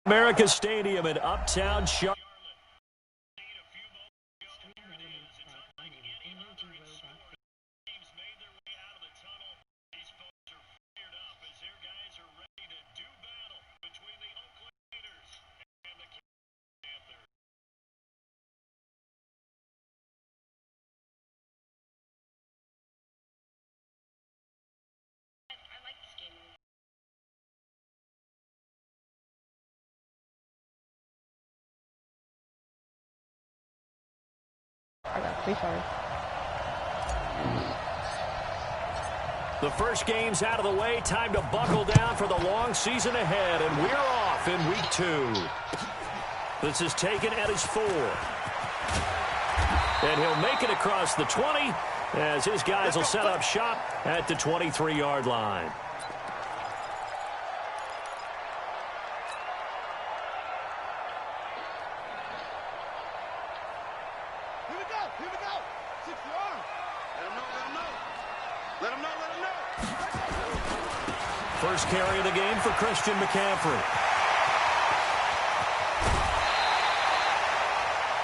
America Stadium in Uptown Charlotte. I got 3 stars. The first game's out of the way. Time to buckle down for the long season ahead. And we're off in week 2. This is taken at his 4. And he'll make it across the 20 as his guys will set up shop at the 23-yard line. First carry of the game for Christian McCaffrey.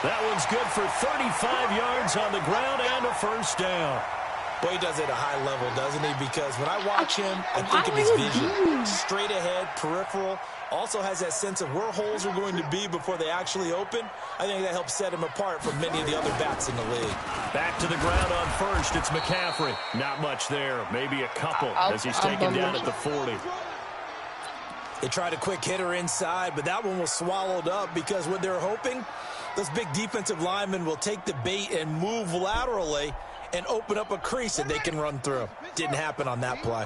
That one's good for 35 yards on the ground and a first down. Well, he does it at a high level, doesn't he? Because when I watch him, I think of his vision. Straight ahead, peripheral. Also has that sense of where holes are going to be before they actually open. I think that helps set him apart from many of the other backs in the league. Back to the ground on first. It's McCaffrey. Not much there. Maybe a couple as he's taken down at the 40. They tried a quick hitter inside, but that one was swallowed up because what they're hoping, those big defensive linemen will take the bait and move laterally and open up a crease that they can run through. Didn't happen on that play.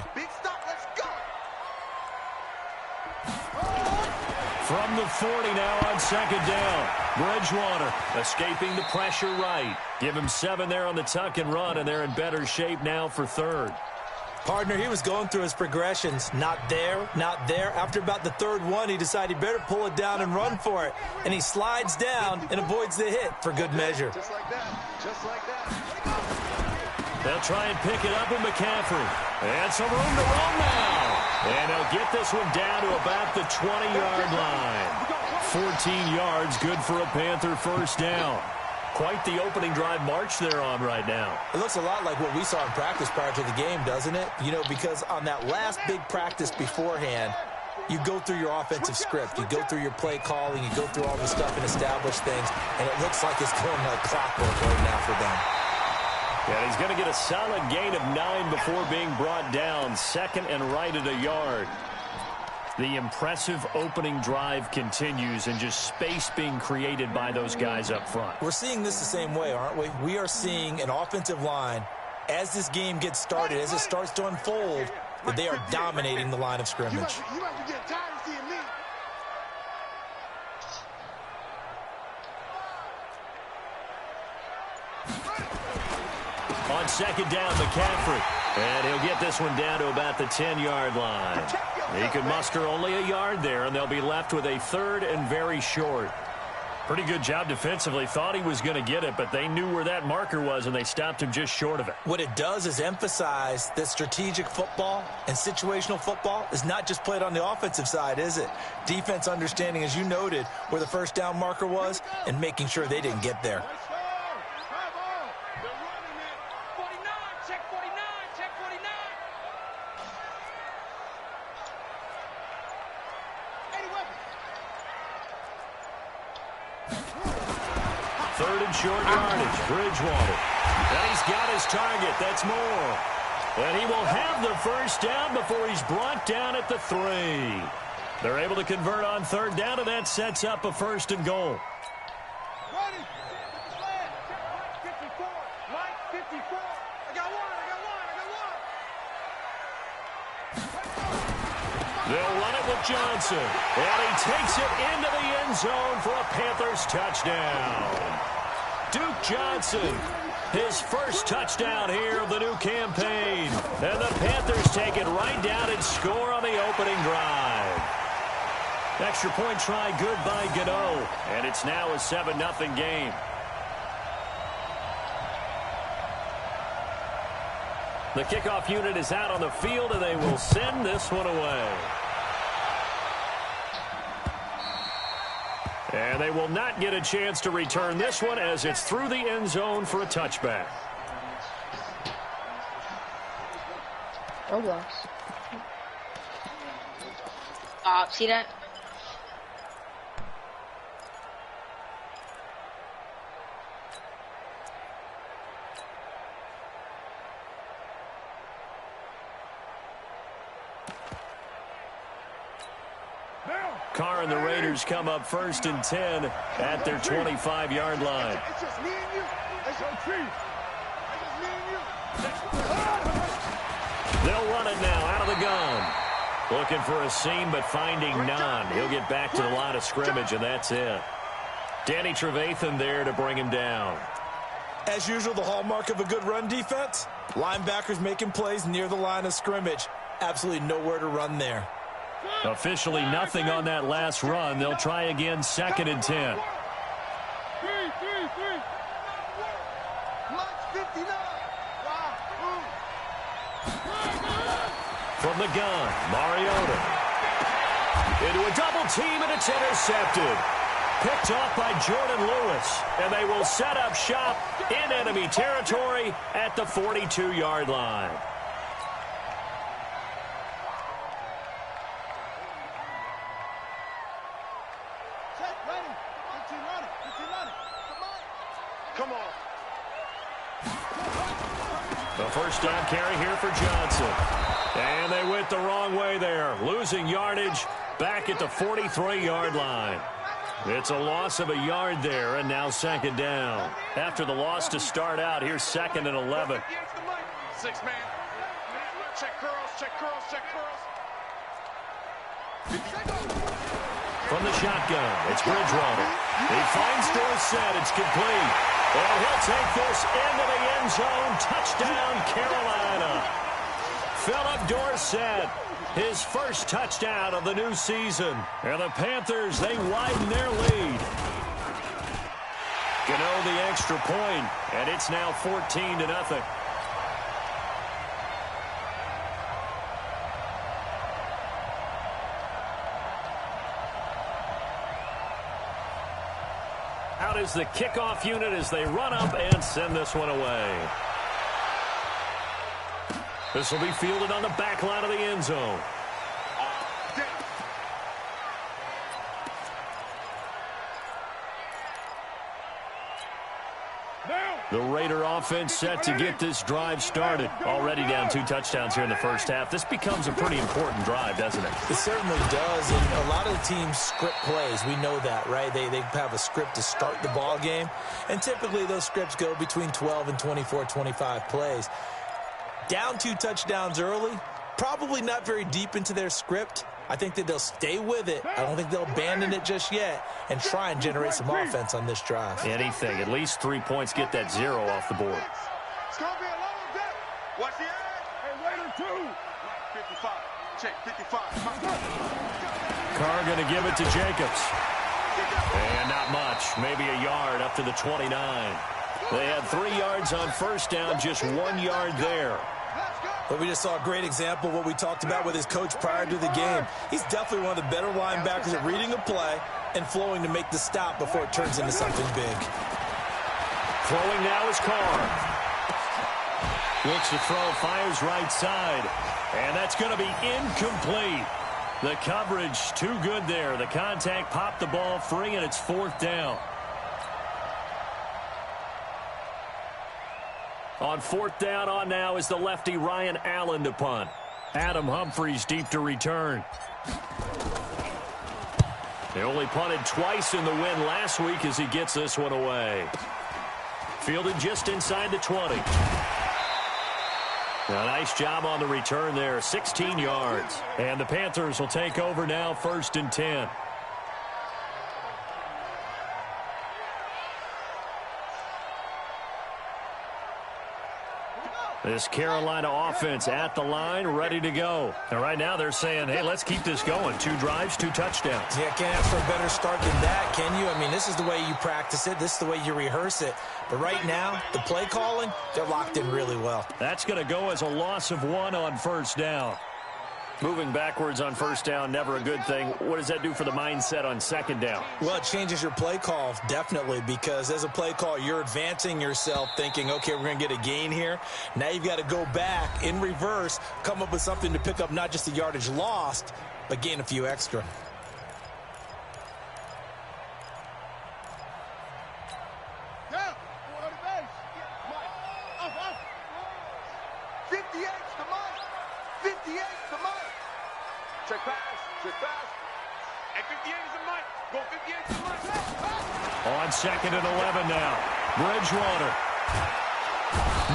From the 40 now on second down. Bridgewater escaping the pressure right. Give him 7 there on the tuck and run, and they're in better shape now for third. Partner, he was going through his progressions. Not there, not there. After about the third one, he decided he better pull it down and run for it. And he slides down and avoids the hit for good measure. Just like that. Just like that. They'll try and pick it up with McCaffrey. And some room to roll now. And they'll get this one down to about the 20-yard line. 14 yards, good for a Panther first down. Quite the opening drive march they're on right now. It looks a lot like what we saw in practice prior to the game, doesn't it? You know, because on that last big practice beforehand, you go through your offensive script. You go through your play calling. You go through all the stuff and establish things. And it looks like it's going like clockwork right now for them. Yeah, he's going to get a solid gain of 9 before being brought down. Second and right at a yard. The impressive opening drive continues and just space being created by those guys up front. We're seeing this the same way, aren't we? We are seeing an offensive line, as this game gets started, as it starts to unfold, that they are dominating the line of scrimmage. You might be getting tired of seeing me. On second down, McCaffrey. And he'll get this one down to about the 10-yard line. He could muster only a yard there, and they'll be left with a third and very short. Pretty good job defensively. Thought he was going to get it, but they knew where that marker was, and they stopped him just short of it. What it does is emphasize that strategic football and situational football is not just played on the offensive side, is it? Defense understanding, as you noted, where the first down marker was and making sure they didn't get there. Third and short yardage, Bridgewater. And he's got his target. That's more. And he will have the first down before he's brought down at the 3. They're able to convert on third down, and that sets up a first and goal. Ready. 54. Mike, 54. I got one. They'll run it with Johnson. And he takes it into the end zone for a Panthers touchdown. Duke Johnson, his first touchdown here of the new campaign. And the Panthers take it right down and score on the opening drive. Extra point try good by Gano. And it's now a 7-0 game. The kickoff unit is out on the field, and they will send this one away. And they will not get a chance to return this one as it's through the end zone for a touchback. Roblox. See that? Carr and the Raiders come up 1st and 10 at their 25-yard line. It's just me and you. It's your tree. It's just me and you. They'll run it now out of the gun. Looking for a seam, but finding none. He'll get back to the line of scrimmage, and that's it. Danny Trevathan there to bring him down. As usual, the hallmark of a good run defense, linebackers making plays near the line of scrimmage. Absolutely nowhere to run there. Officially nothing on that last run. They'll try again 2nd and 10. From the gun, Mariota. Into a double team, and it's intercepted. Picked off by Jordan Lewis, and they will set up shop in enemy territory at the 42-yard line. Come on. The first down carry here for Johnson. And they went the wrong way there, losing yardage back at the 43-yard line. It's a loss of a yard there, and now 2nd down. After the loss to start out, here's 2nd and 11. 6 man. Check curls, check curls, check curls. From the shotgun, it's Bridgewater. He finds Dorsett. It's complete. And he'll take this into the end zone. Touchdown, Carolina. Philip Dorsett, his first touchdown of the new season. And the Panthers, they widen their lead. Gano the extra point, and it's now 14-0. Out is the kickoff unit as they run up and send this one away. This will be fielded on the back line of the end zone. The Raider offense set to get this drive started. Already down 2 touchdowns here in the first half. This becomes a pretty important drive, doesn't it? It certainly does, and a lot of the teams script plays. We know that, right? They have a script to start the ball game, and typically those scripts go between 12 and 24, 25 plays. Down 2 touchdowns early, probably not very deep into their script. I think that they'll stay with it. I don't think they'll abandon it just yet and try and generate some offense on this drive. Anything. At least 3 points, get that 0 off the board. It's going to be a long day. Watch the edge. Hey, Raider 2. 55. Check 55. Carr going to give it to Jacobs. And not much. Maybe a yard up to the 29. They had 3 yards on first down, just 1 yard there. But we just saw a great example of what we talked about with his coach prior to the game. He's definitely one of the better linebackers at reading a play and flowing to make the stop before it turns into something big. Throwing now is Carr. Looks to throw, fires right side. And that's going to be incomplete. The coverage too good there. The contact popped the ball free, and it's 4th down. On 4th down on now is the lefty Ryan Allen to punt. Adam Humphries deep to return. They only punted twice in the win last week as he gets this one away. Fielded just inside the 20. A nice job on the return there, 16 yards. And the Panthers will take over now, 1st and 10. This Carolina offense at the line, ready to go. And right now they're saying, hey, let's keep this going. 2 drives, 2 touchdowns. Yeah, can't ask for a better start than that, can you? I mean, this is the way you practice it. This is the way you rehearse it. But right now, the play calling, they're locked in really well. That's going to go as a loss of 1 on first down. Moving backwards on first down, never a good thing. What does that do for the mindset on second down? Well, it changes your play call, definitely, because as a play call, you're advancing yourself thinking, okay, we're going to get a gain here. Now you've got to go back in reverse, come up with something to pick up not just the yardage lost, but gain a few extra. Check pass. And 58 is a Mike. Go 58 is a Mike. On second and 11 now. Bridgewater.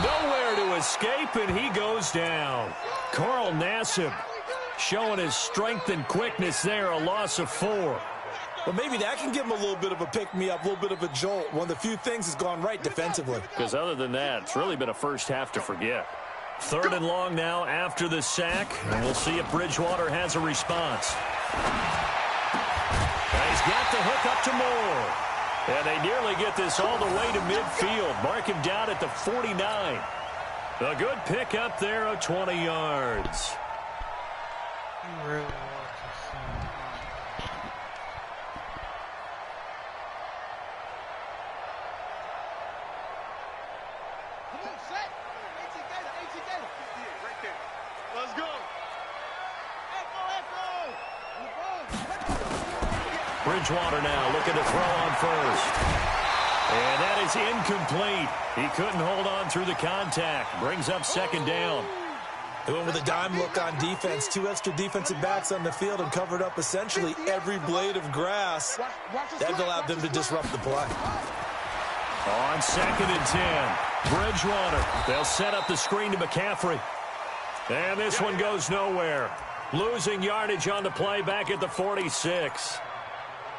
Nowhere to escape, and he goes down. Carl Nassib showing his strength and quickness there, a loss of 4. Well, maybe that can give him a little bit of a pick-me-up, a little bit of a jolt. One of the few things that's gone right defensively. Because other than that, it's really been a first half to forget. Third and long now after the sack, and we'll see if Bridgewater has a response. He's got the hook up to Moore. And they nearly get this all the way to midfield. Mark him down at the 49. A good pick up there of 20 yards. Let's go. Bridgewater now looking to throw on first. And that is incomplete. He couldn't hold on through the contact. Brings up second down. They went with a dime look on defense. 2 extra defensive backs on the field and covered up essentially every blade of grass. That allowed them to disrupt the play. On second and 10, Bridgewater. They'll set up the screen to McCaffrey. And this one goes nowhere. Losing yardage on the play back at the 46.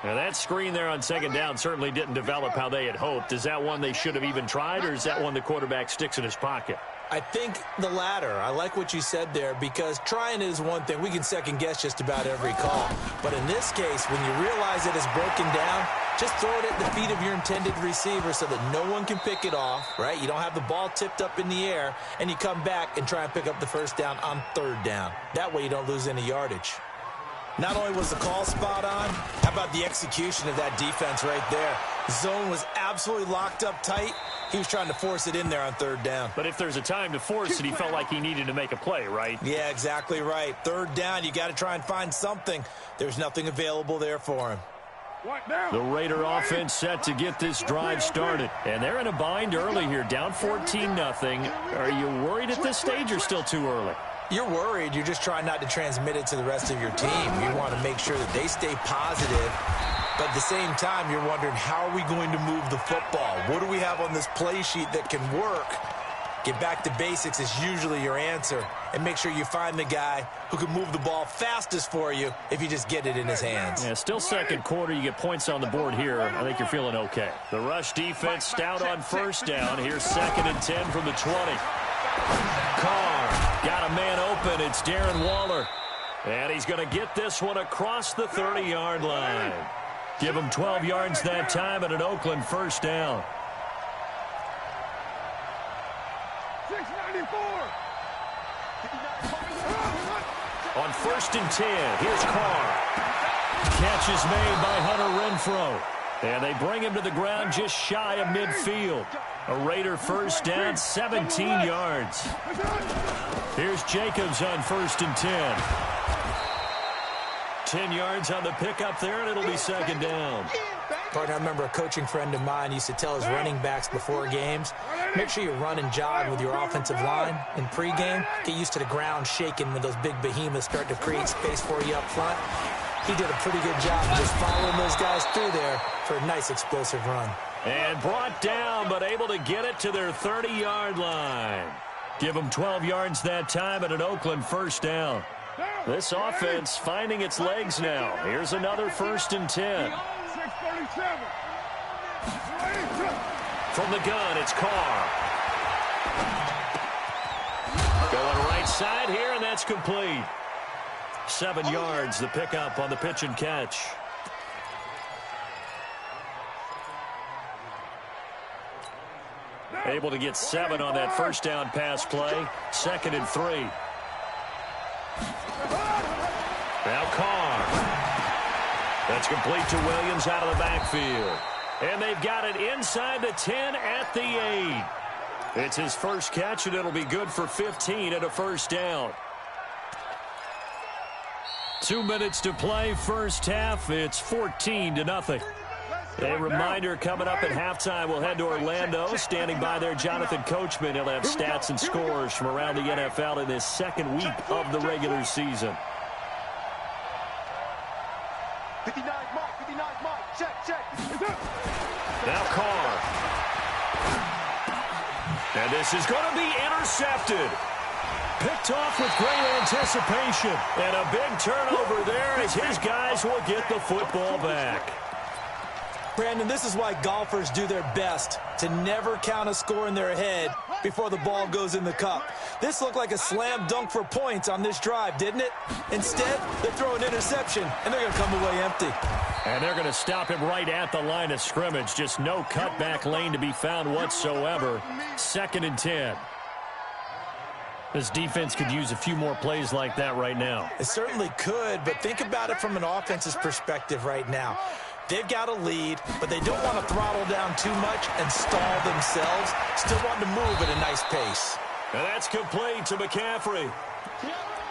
Now that screen there on second down certainly didn't develop how they had hoped. Is that one they should have even tried, or is that one the quarterback sticks in his pocket? I think the latter. I like what you said there, because trying is one thing. We can second guess just about every call. But in this case, when you realize it is broken down, just throw it at the feet of your intended receiver so that no one can pick it off, right? You don't have the ball tipped up in the air, and you come back and try and pick up the first down on third down. That way you don't lose any yardage. Not only was the call spot on, how about the execution of that defense right there? Zone was absolutely locked up tight. He was trying to force it in there on third down. But if there's a time to force it, he felt like he needed to make a play, right? Yeah, exactly right. Third down, you got to try and find something. There's nothing available there for him. The Raider offense set to get this drive started. And they're in a bind early here, down 14-0. Are you worried at this stage or still too early? You're worried. You're just trying not to transmit it to the rest of your team. You want to make sure that they stay positive. But at the same time, you're wondering, how are we going to move the football? What do we have on this play sheet that can work? Get back to basics is usually your answer. And make sure you find the guy who can move the ball fastest for you if you just get it in his hands. Yeah, still second quarter. You get points on the board here. I think you're feeling okay. The rush defense stout on first down. Here's second and 10 from the 20. Carr got a man open. It's Darren Waller. And he's going to get this one across the 30-yard line. Give him 12 yards that time and an Oakland first down. 694. On first and 10, here's Carr. Catch is made by Hunter Renfrow. And they bring him to the ground just shy of midfield. A Raider first down, 17 yards. Here's Jacobs on first and 10. 10 yards on the pickup there, and it'll be second down. Partner, I remember a coaching friend of mine used to tell his running backs before games, make sure you run and jog with your offensive line in pregame. Get used to the ground shaking when those big behemoths start to create space for you up front. He did a pretty good job of just following those guys through there for a nice explosive run. And brought down, but able to get it to their 30-yard line. Give them 12 yards that time and an Oakland first down. This offense finding its legs now. Here's another first and 10. From the gun, it's Carr. Going right side here, and that's complete. 7 yards, the pickup on the pitch and catch. Able to get 7 on that first down pass play. Second and 3. Now Carr. That's complete to Williams out of the backfield. And they've got it inside the 10 at the 8. It's his first catch, and it'll be good for 15 and a first down. 2 minutes to play, first half. It's 14-0. A reminder coming up at halftime, we'll head to Orlando. Standing by there, Jonathan Coachman. He'll have stats and scores from around the NFL in this second week of the regular season. 59 mark, check. Now Carr. And this is going to be intercepted. Picked off with great anticipation. And a big turnover there as his guys will get the football back. Brandon, this is why golfers do their best to never count a score in their head before the ball goes in the cup. This looked like a slam dunk for points on this drive, didn't it? Instead, they throw an interception, and they're going to come away empty. And they're going to stop him right at the line of scrimmage. Just no cutback lane to be found whatsoever. 2nd and 10. This defense could use a few more plays like that right now. It certainly could, but think about it from an offense's perspective right now. They've got a lead, but they don't want to throttle down too much and stall themselves. Still want to move at a nice pace. And that's complete to McCaffrey.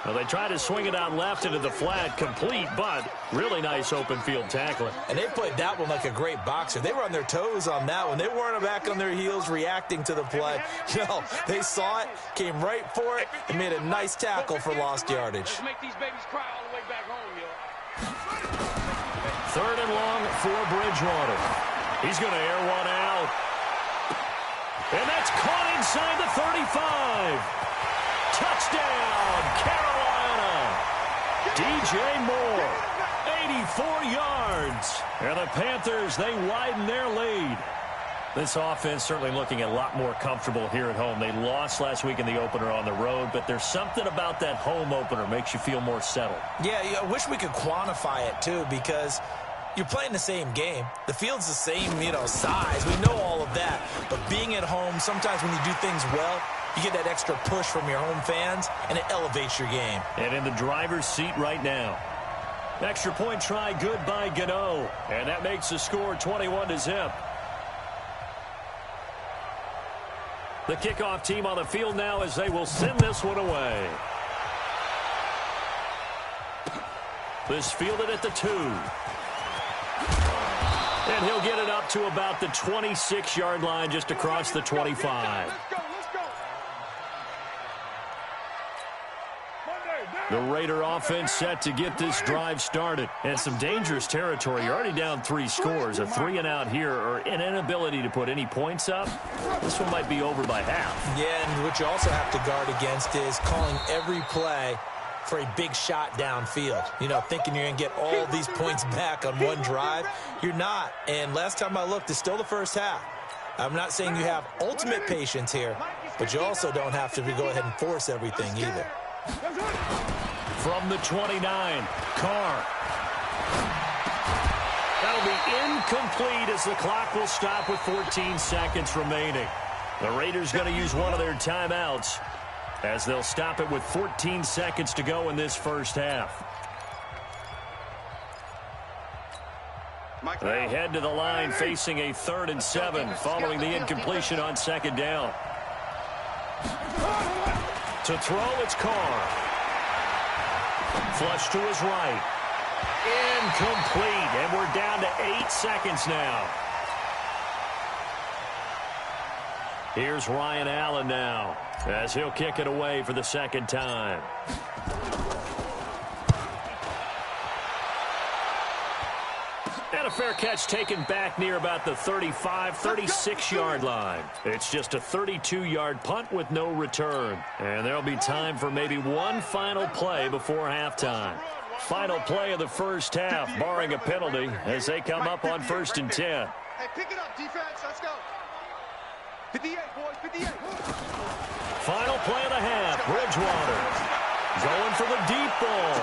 Well, they try to swing it out left into the flat, complete, but really nice open field tackling. And they played that one like a great boxer. They were on their toes on that one. They weren't back on their heels reacting to the play. No, they saw it, came right for it, and made a nice tackle for lost yardage. Let's make these babies cry all the way back home, yo. 3rd and long for Bridgewater. He's going to air one out. And that's caught inside the 35. Touchdown, Carolina. DJ Moore, 84 yards. And the Panthers, they widen their lead. This offense certainly looking a lot more comfortable here at home. They lost last week in the opener on the road, but there's something about that home opener makes you feel more settled. Yeah, I wish we could quantify it, too, because you're playing the same game. The field's the same, size. We know all of that. But being at home, sometimes when you do things well, you get that extra push from your home fans, and it elevates your game. And in the driver's seat right now. Extra point try, good by Gano. And that makes the score 21-0. The kickoff team on the field now as they will send this one away. This fielded at the 2. And he'll get it up to about the 26-yard line just across the 25. The Raider offense set to get this drive started. And some dangerous territory. You're already down 3 scores. A 3-and-out here or an inability to put any points up. This one might be over by half. Yeah, and what you also have to guard against is calling every play for a big shot downfield. Thinking you're going to get all these points back on one drive. You're not. And last time I looked, it's still the first half. I'm not saying you have ultimate patience here, but you also don't have to go ahead and force everything either. From the 29, Carr. That'll be incomplete as the clock will stop with 14 seconds remaining. The Raiders going to use one of their timeouts as they'll stop it with 14 seconds to go in this first half. They head to the line facing a 3rd and 7 following the incompletion on 2nd down. To throw, it's Carr. Flush to his right. Incomplete, and we're down to 8 seconds now. Here's Ryan Allen now as he'll kick it away for the 2nd time. And a fair catch taken back near about the 35, 36-yard line. It's just a 32-yard punt with no return. And there'll be time for maybe one final play before halftime. Final play of the first half, barring a penalty, as they come up on 1st and 10. Hey, pick it up, defense. Let's go. 58, boys, 58. Final play of the half, Bridgewater going for the deep ball.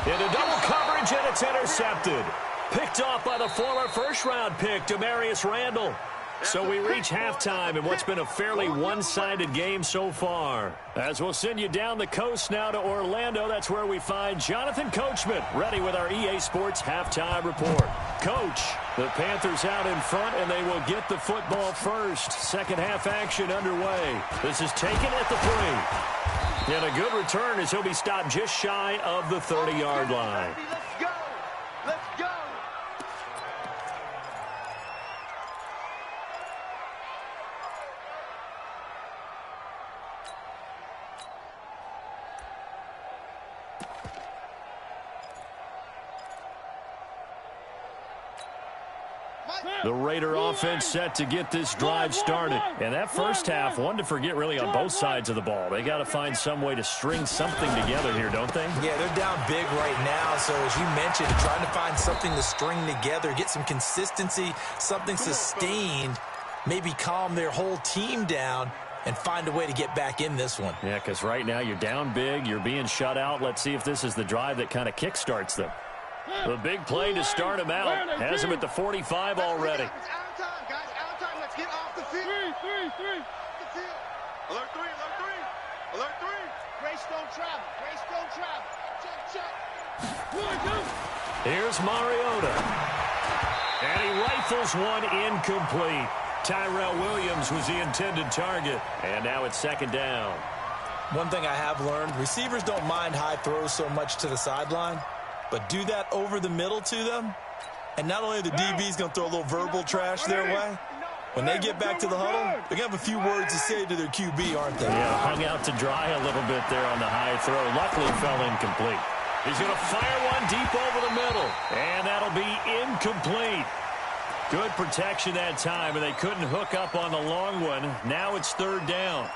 Into double coverage, and it's intercepted. Picked off by the former first-round pick, Demarius Randall. So we reach halftime in what's been a fairly one-sided game so far. As we'll send you down the coast now to Orlando, that's where we find Jonathan Coachman ready with our EA Sports halftime report. Coach, the Panthers out in front, and they will get the football first. Second half action underway. This is taken at the 3. And a good return as he'll be stopped just shy of the 30-yard line. Let's go. Let's go. The Raider offense set to get this drive started. And that first half, one to forget really on both sides of the ball. They got to find some way to string something together here, don't they? Yeah, they're down big right now. So as you mentioned, trying to find something to string together, get some consistency, something sustained, maybe calm their whole team down and find a way to get back in this one. Yeah, because right now you're down big, you're being shut out. Let's see if this is the drive that kind of kickstarts them. The big play to start him out. Has him at the 45 already. It's out of time, guys. Out of time. Let's get off the field. Three. Alert 3. Alert 3. Grace don't travel. Grace don't travel. Check. Here's Mariota. And he rifles one incomplete. Tyrell Williams was the intended target. And now it's second down. One thing I have learned, receivers don't mind high throws so much to the sideline, but do that over the middle to them, and not only the DB's going to throw a little verbal trash their way, when they get back to the huddle, they're going to have a few words to say to their QB, aren't they? Yeah, hung out to dry a little bit there on the high throw. Luckily fell incomplete. He's going to fire one deep over the middle, and that'll be incomplete. Good protection that time, and they couldn't hook up on the long one. Now it's third down.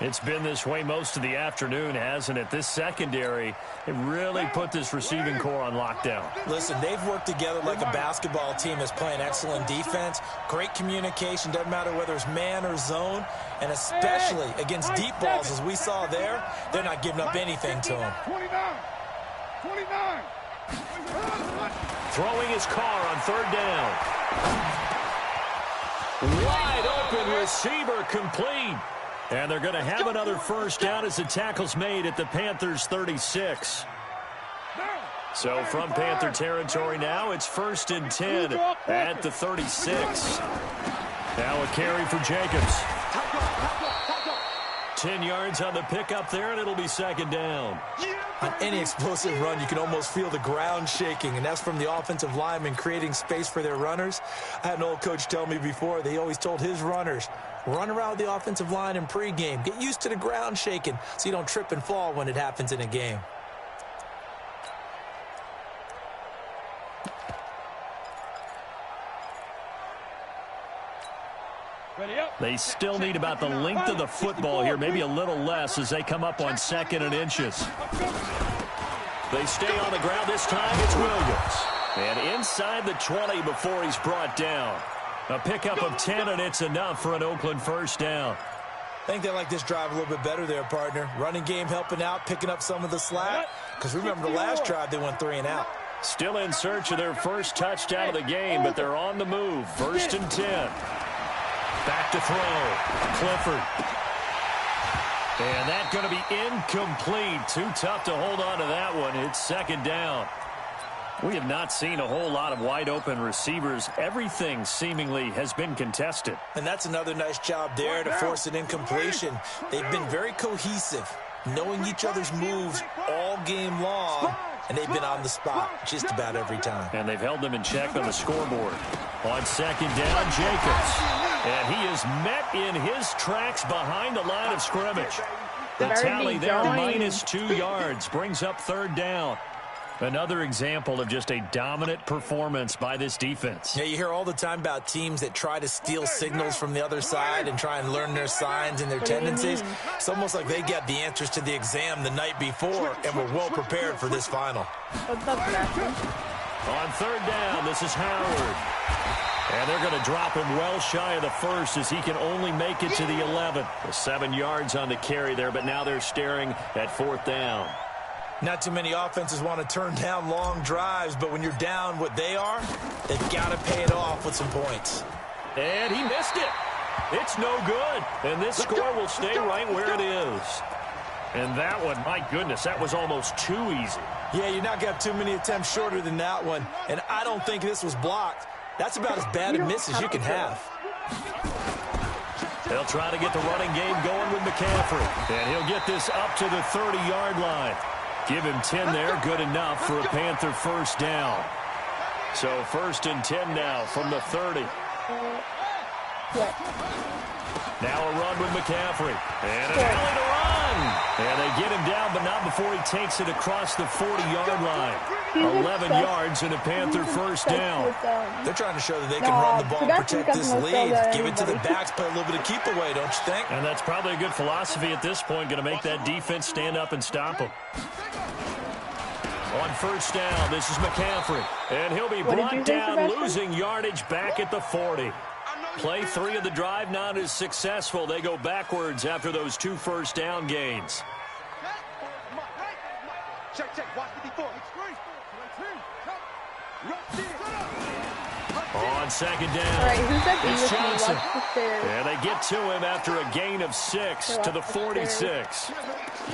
It's been this way most of the afternoon, hasn't it? This secondary, it really put this receiving core on lockdown. Listen, they've worked together like a basketball team that's playing excellent defense. Great communication, doesn't matter whether it's man or zone, and especially against deep balls, as we saw there, they're not giving up anything to them. 29. Throwing his car on third down. Wide open receiver complete. And they're going to have another first down as the tackle's made at the Panthers' 36. So from Panther territory now, it's 1st and 10 at the 36. Now a carry for Jacobs. 10 yards on the pickup there, and it'll be second down. On any explosive run, you can almost feel the ground shaking, and that's from the offensive linemen creating space for their runners. I had an old coach tell me before, they always told his runners, run around the offensive line in pregame. Get used to the ground shaking so you don't trip and fall when it happens in a game. They still need about the length of the football here, maybe a little less as they come up on 2nd and inches. They stay on the ground this time. It's Williams. And inside the 20 before he's brought down. A pickup of 10, and it's enough for an Oakland first down. I think they like this drive a little bit better there, partner. Running game helping out, picking up some of the slack. Because remember, the last drive they went 3 and out. Still in search of their first touchdown of the game, but they're on the move. 1st and 10. Back to throw. Clifford. And that's going to be incomplete. Too tough to hold on to that one. It's second down. We have not seen a whole lot of wide-open receivers. Everything seemingly has been contested. And that's another nice job there to force an incompletion. They've been very cohesive, knowing each other's moves all game long, and they've been on the spot just about every time. And they've held them in check on the scoreboard. On second down, Jacobs. And he is met in his tracks behind the line of scrimmage. The tally there, -2 yards, brings up third down. Another example of just a dominant performance by this defense. Yeah, you hear all the time about teams that try to steal signals from the other side and try and learn their signs and their tendencies. It's almost like they got the answers to the exam the night before and were well prepared for this final. What's up, Jackson? On third down, this is Howard. And they're going to drop him well shy of the first as he can only make it to the 11. 7 yards on the carry there, but now they're staring at 4th down. Not too many offenses want to turn down long drives, but when you're down what they are, they've got to pay it off with some points. And he missed it. It's no good. And this score will stay right where it is. And that one, my goodness, that was almost too easy. Yeah, you're not going to have too many attempts shorter than that one. And I don't think this was blocked. That's about as bad a miss as you can have. They'll try to get the running game going with McCaffrey. And he'll get this up to the 30-yard line. Give him 10 there, good enough for a Panther first down. So 1st and 10 now from the 30. Now a run with McCaffrey. And an alley to run. And they get him down, but not before he takes it across the 40-yard line. 11 yards and a Panther first down. They're trying to show that they can run the ball and protect this lead. Give it to the backs, play a little bit of keep away, don't you think? And that's probably a good philosophy at this point, going to make that defense stand up and stop them. On first down, this is McCaffrey. And he'll be brought down, losing yardage back at the 40. Play 3 of the drive not as successful. They go backwards after those 2 first down gains. On second down, it's Johnson. And they get to him after a gain of 6 to the 46.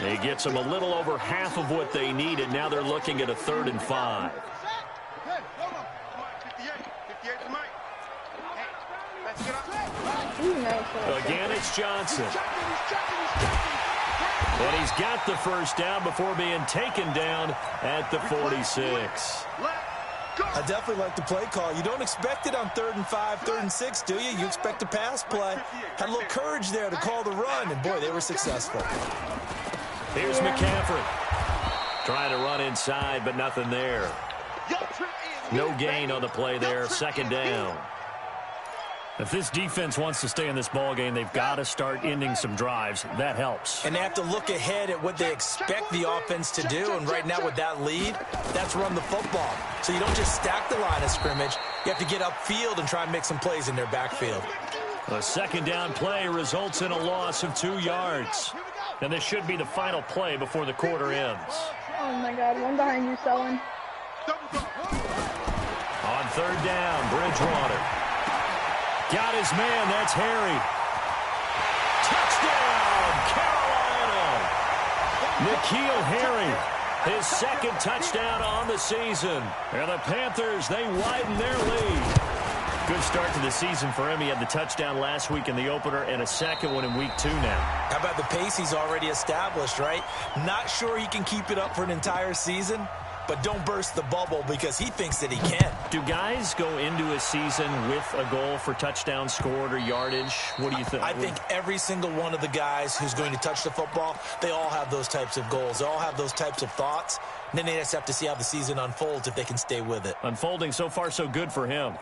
He gets them a little over half of what they needed. Now they're looking at a 3rd and 5. Again, it's Johnson. And he's got the first down before being taken down at the 46. I definitely like the play call. You don't expect it on 3rd and 5, 3rd and 6, do you? You expect a pass play. Had a little courage there to call the run, and boy, they were successful. Here's McCaffrey. Trying to run inside, but nothing there. No gain on the play there, 2nd down. If this defense wants to stay in this ballgame, they've got to start ending some drives. That helps. And they have to look ahead at what they expect the offense to do. And right now with that lead, that's run the football. So you don't just stack the line of scrimmage. You have to get upfield and try and make some plays in their backfield. A 2nd down play results in a loss of 2 yards. And this should be the final play before the quarter ends. Oh, my God. One behind you, Sullen. On 3rd down, Bridgewater. Got his man, that's Harry. Touchdown, Carolina! N'Keal Harry, his 2nd touchdown on the season. And the Panthers, they widen their lead. Good start to the season for him. He had the touchdown last week in the opener and a 2nd one in week 2 now. How about the pace he's already established, right? Not sure he can keep it up for an entire season, but don't burst the bubble because he thinks that he can. Do guys go into a season with a goal for touchdowns scored or yardage? What do you think? I think every single one of the guys who's going to touch the football, they all have those types of goals. They all have those types of thoughts. And then they just have to see how the season unfolds if they can stay with it. Unfolding so far so good for him.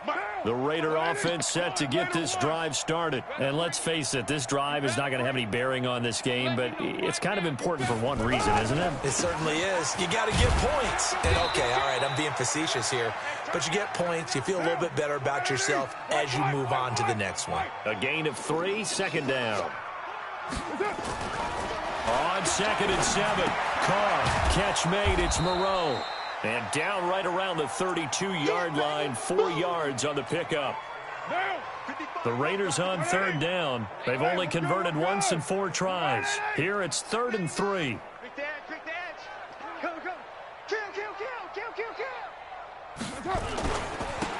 The Raider offense set to get this drive started. And let's face it, this drive is not going to have any bearing on this game, but it's kind of important for one reason, isn't it? It certainly is. You got to get points. And okay, all right, I'm being facetious here. But you get points, you feel a little bit better about yourself as you move on to the next one. A gain of 3, 2nd down. On 2nd and 7, Carr, catch made, it's Moreau. And down right around the 32-yard line, 4 yards on the pickup. The Raiders on 3rd down. They've only converted once in 4 tries. Here it's 3rd and 3.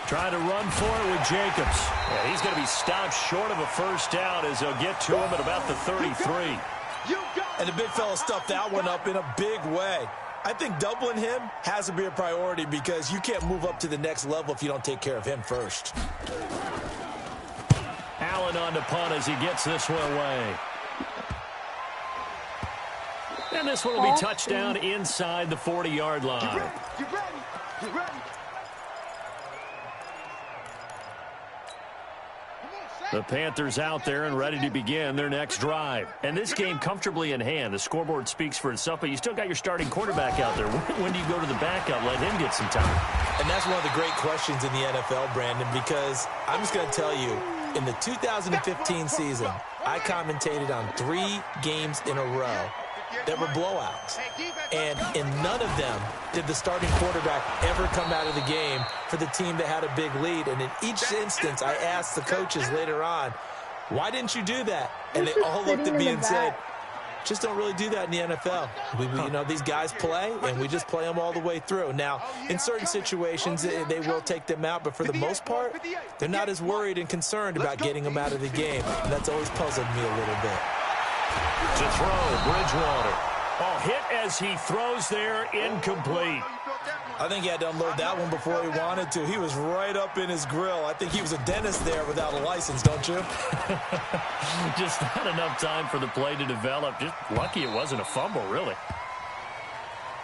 Trying to run for it with Jacobs. And he's going to be stopped short of a first down as they'll get to him at about the 33. And the big fella stuffed that one up in a big way. I think doubling him has to be a priority because you can't move up to the next level if you don't take care of him first. Allen on the punt as he gets this one away. And this one will be touchdown inside the 40-yard line. Get ready. The Panthers out there and ready to begin their next drive. And this game comfortably in hand. The scoreboard speaks for itself, but you still got your starting quarterback out there. When do you go to the backup? Let him get some time. And that's one of the great questions in the NFL, Brandon, because I'm just going to tell you, in the 2015 season, I commentated on 3 games in a row that were blowouts. And in none of them did the starting quarterback ever come out of the game for the team that had a big lead. And in each instance, I asked the coaches later on, why didn't you do that? And they all looked at me and said, just don't really do that in the NFL. You know, these guys play, and we just play them all the way through. Now, in certain situations, they will take them out, but for the most part, they're not as worried and concerned about getting them out of the game. And that's always puzzled me a little bit. To throw, Bridgewater. Oh, hit as he throws there, incomplete. I think he had to unload that one before he wanted to. He was right up in his grill. I think he was a dentist there without a license, don't you? Just not enough time for the play to develop. Just lucky it wasn't a fumble, really.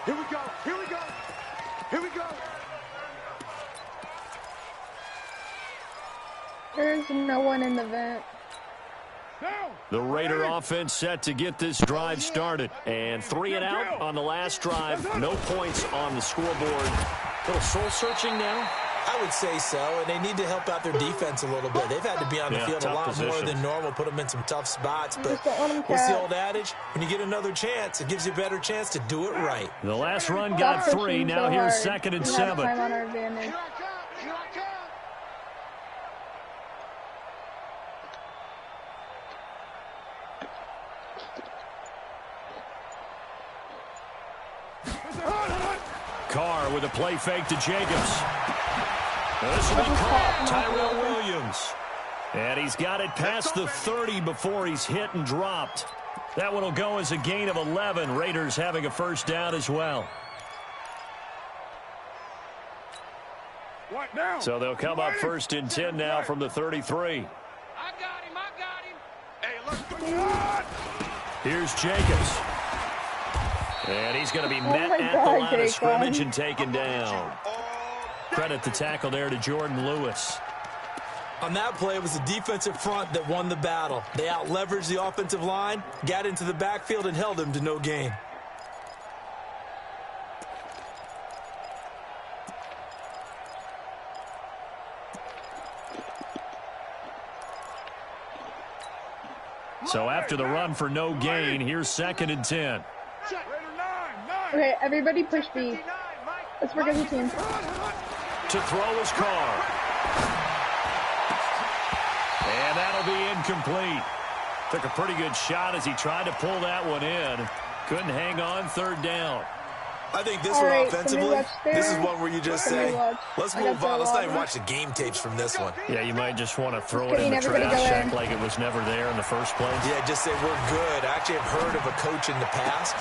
Here we go. Here we go. Here we go. There's no one in the vent. The Raider offense set to get this drive started. And 3 and out on the last drive. No points on the scoreboard. A little soul-searching now? I would say so, and they need to help out their defense a little bit. They've had to be on the field a lot more than normal, put them in some tough spots. But what's the old adage? When you get another chance, it gives you a better chance to do it right. The last run got 3. Now here's 2nd and 7. Time on our advantage. Carr with a play fake to Jacobs. This will be caught. Tyrell Williams. And he's got it past the 30 before he's hit and dropped. That one will go as a gain of 11. Raiders having a first down as well. So they'll come up 1st and 10 now from the 33. I got him. Hey, look. Here's Jacobs. And he's going to be met my at God, the line of Jake scrimmage Long. and taken down. Credit the tackle there to Jordan Lewis. On that play, it was the defensive front that won the battle. They out-leveraged the offensive line, got into the backfield, and held him to no gain. So after the run for no gain, here's 2nd and 10. Okay, everybody push B. Let's work as a team. To throw his Carr. And that'll be incomplete. Took a pretty good shot as he tried to pull that one in. Couldn't hang on 3rd down. I think this All one right, offensively, this is one where you just say, let's move on. Let's not even watch the game tapes from this one. Yeah, you might just want to throw it in the trash act like it was never there in the first place. Yeah, just say we're good. I actually have heard of a coach in the past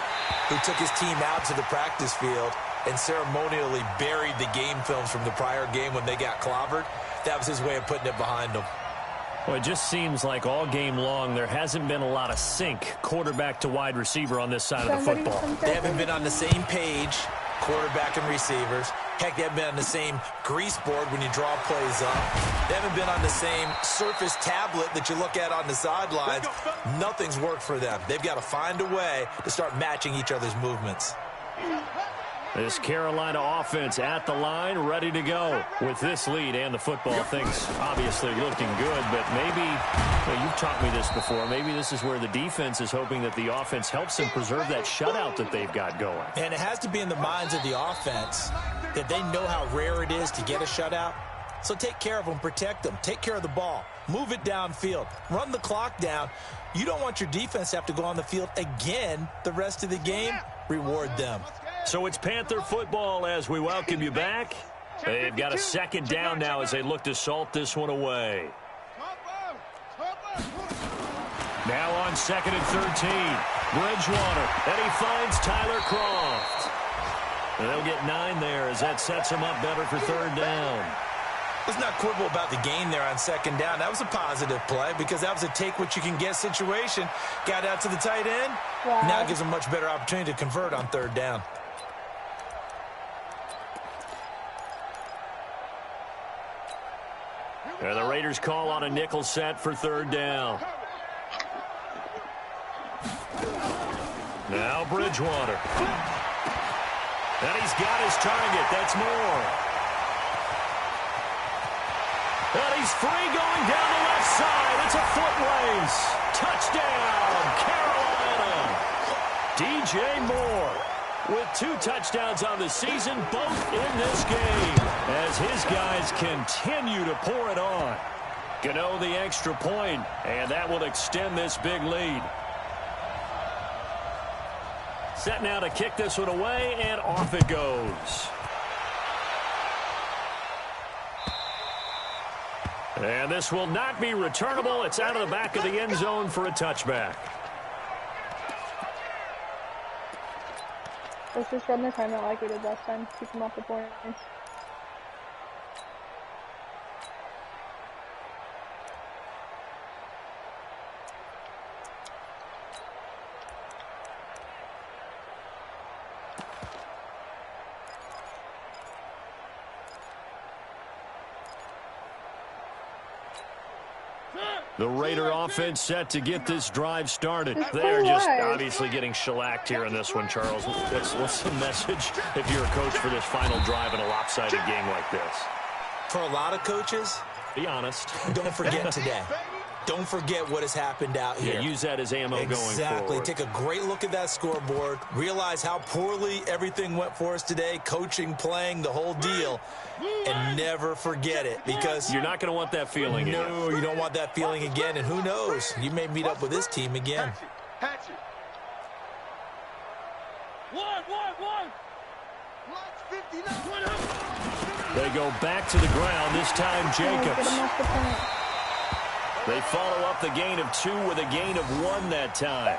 who took his team out to the practice field and ceremonially buried the game films from the prior game when they got clobbered. That was his way of putting it behind them. Well, it just seems like all game long there hasn't been a lot of sync quarterback to wide receiver on this side of the football. They haven't been on the same page, quarterback and receivers. Heck, they haven't been on the same grease board when you draw plays up. They haven't been on the same Surface tablet that you look at on the sidelines. Nothing's worked for them. They've got to find a way to start matching each other's movements. This Carolina offense at the line, ready to go. With this lead and the football, things obviously looking good, but maybe, you've taught me this before, maybe this is where the defense is hoping that the offense helps them preserve that shutout that they've got going. And it has to be in the minds of the offense that they know how rare it is to get a shutout. So take care of them, protect them, take care of the ball, move it downfield, run the clock down. You don't want your defense to have to go on the field again the rest of the game. Reward them. So it's Panther football as we welcome you back. They've got a 2nd down now as they look to salt this one away. Now on 2nd and 13. Bridgewater, and he finds Tyler Croft. And they'll get 9 there as that sets him up better for 3rd down. Let's not quibble about the gain there on 2nd down. That was a positive play because that was a take-what-you-can-get situation. Got out to the tight end. Wow. Now it gives them a much better opportunity to convert on 3rd down. And the Raiders call on a nickel set for 3rd down. Now Bridgewater. And he's got his target. That's Moore. And he's free going down the left side. It's a foot race. Touchdown, Carolina. DJ Moore with 2 touchdowns on the season, both in this game, as his guys continue to pour it on. Gano the extra point, and that will extend this big lead. Set now to kick this one away, and off it goes. And this will not be returnable. It's out of the back of the end zone for a touchback. Let's just run the timeout like we did last time. Keep them off the points. The Raider offense set to get this drive started. They're just obviously getting shellacked here in this one, Charles. What's the message if you're a coach for this final drive in a lopsided game like this? For a lot of coaches, be honest. Don't forget today. Don't forget what has happened out here. Yeah, use that as ammo going forward. Exactly. Take a great look at that scoreboard. Realize how poorly everything went for us today. Coaching, playing, the whole deal. And never forget it, because you're not going to want that feeling again. No, you don't want that feeling again. And who knows? You may meet up with this team again. They go back to the ground. This time, Jacobs. They follow up the gain of 2 with a gain of 1 that time.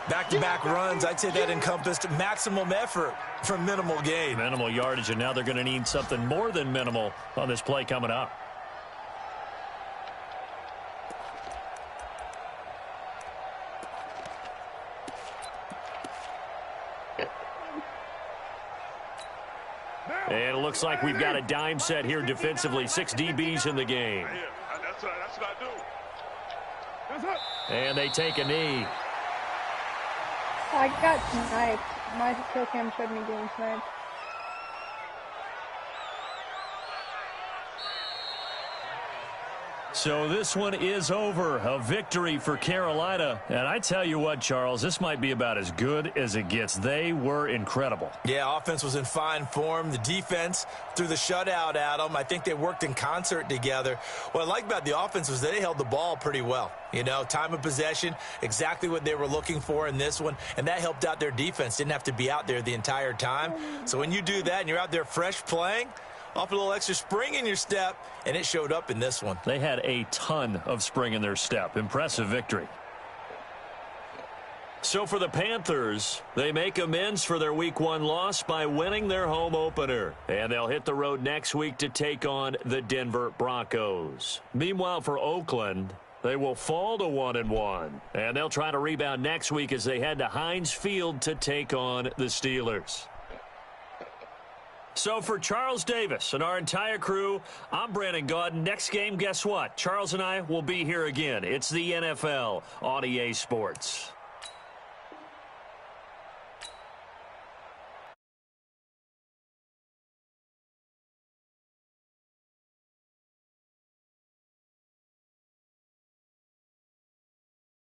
Back-to-back runs, I'd say that encompassed maximum effort for minimal gain. Minimal yardage, and now they're going to need something more than minimal on this play coming up. And it looks like we've got a dime set here defensively. 6 DBs in the game. That's what I do. And they take a knee. I got sniped. My kill cam showed me getting sniped. So this one is over. A victory for Carolina. And I tell you what, Charles, this might be about as good as it gets. They were incredible. Yeah, offense was in fine form. The defense threw the shutout at them. I think they worked in concert together. What I like about the offense was they held the ball pretty well. You know, time of possession, exactly what they were looking for in this one. And that helped out their defense. Didn't have to be out there the entire time. So when you do that and you're out there fresh playing, off a little extra spring in your step, and it showed up in this one. They had a ton of spring in their step. Impressive victory. So for the Panthers, they make amends for their Week 1 loss by winning their home opener. And they'll hit the road next week to take on the Denver Broncos. Meanwhile, for Oakland, they will fall to 1-1. And they'll try to rebound next week as they head to Heinz Field to take on the Steelers. So for Charles Davis and our entire crew, I'm Brandon Gaudin. Next game, guess what? Charles and I will be here again. It's the NFL on EA Sports.